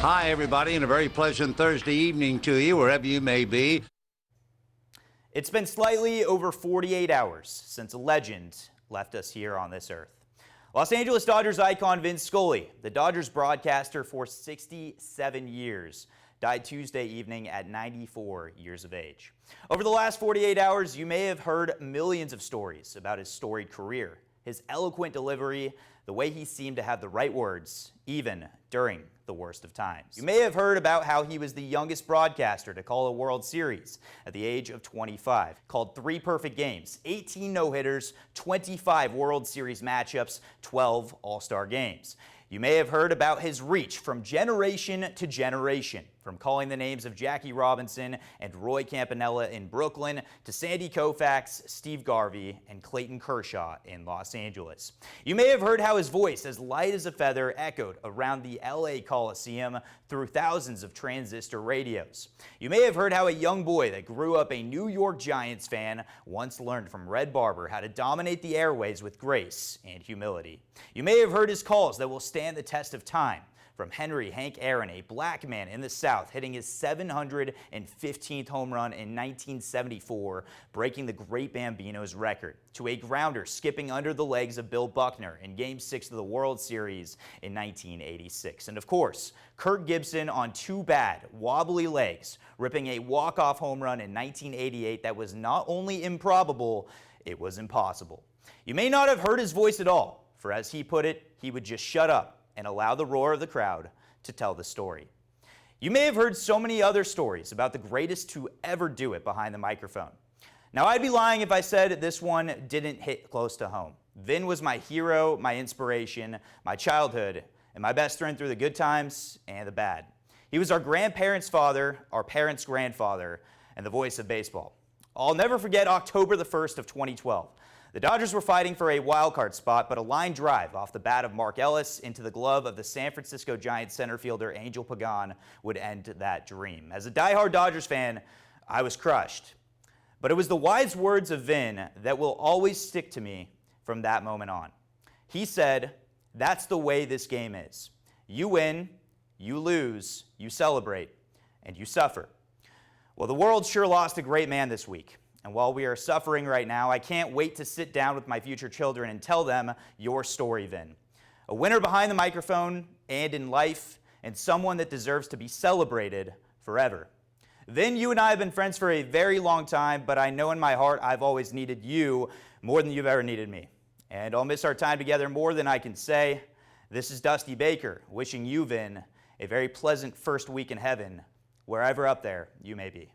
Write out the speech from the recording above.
Hi, everybody, and a very pleasant Thursday evening to you, wherever you may be. It's been slightly over 48 hours since a legend left us here on this earth. Los Angeles Dodgers icon Vin Scully, the Dodgers broadcaster for 67 years, died Tuesday evening at 94 years of age. Over the last 48 hours, you may have heard millions of stories about his storied career, his eloquent delivery, the way he seemed to have the right words, even during the worst of times. You may have heard about how he was the youngest broadcaster to call a World Series at the age of 25, called 3 perfect games, 18 no-hitters, 25 World Series matchups, 12 All-Star games. You may have heard about his reach from generation to generation, from calling the names of Jackie Robinson and Roy Campanella in Brooklyn to Sandy Koufax, Steve Garvey, and Clayton Kershaw in Los Angeles. You may have heard how his voice, as light as a feather, echoed around the LA Coliseum through thousands of transistor radios. You may have heard how a young boy that grew up a New York Giants fan once learned from Red Barber how to dominate the airways with grace and humility. You may have heard his calls that will stand the test of time, from Henry Hank Aaron, a black man in the South, hitting his 715th home run in 1974, breaking the great Bambino's record, to a grounder skipping under the legs of Bill Buckner in Game 6 of the World Series in 1986. And of course, Kirk Gibson on 2 bad, wobbly legs, ripping a walk-off home run in 1988 that was not only improbable, it was impossible. You may not have heard his voice at all, for as he put it, he would just shut up and allow the roar of the crowd to tell the story. You may have heard so many other stories about the greatest to ever do it behind the microphone. Now, I'd be lying if I said this one didn't hit close to home. Vin was my hero, my inspiration, my childhood, and my best friend through the good times and the bad. He was our grandparents' father, our parents' grandfather, and the voice of baseball. I'll never forget October the 1st of 2012. The Dodgers were fighting for a wild-card spot, but a line drive off the bat of Mark Ellis into the glove of the San Francisco Giants center fielder Angel Pagan would end that dream. As a diehard Dodgers fan, I was crushed. But it was the wise words of Vin that will always stick to me from that moment on. He said, "That's the way this game is. You win, you lose, you celebrate, and you suffer." Well, the world sure lost a great man this week. And while we are suffering right now, I can't wait to sit down with my future children and tell them your story, Vin. A winner behind the microphone and in life, and someone that deserves to be celebrated forever. Vin, you and I have been friends for a very long time, but I know in my heart I've always needed you more than you've ever needed me. And I'll miss our time together more than I can say. This is Dusty Baker, wishing you, Vin, a very pleasant first week in heaven, wherever up there you may be.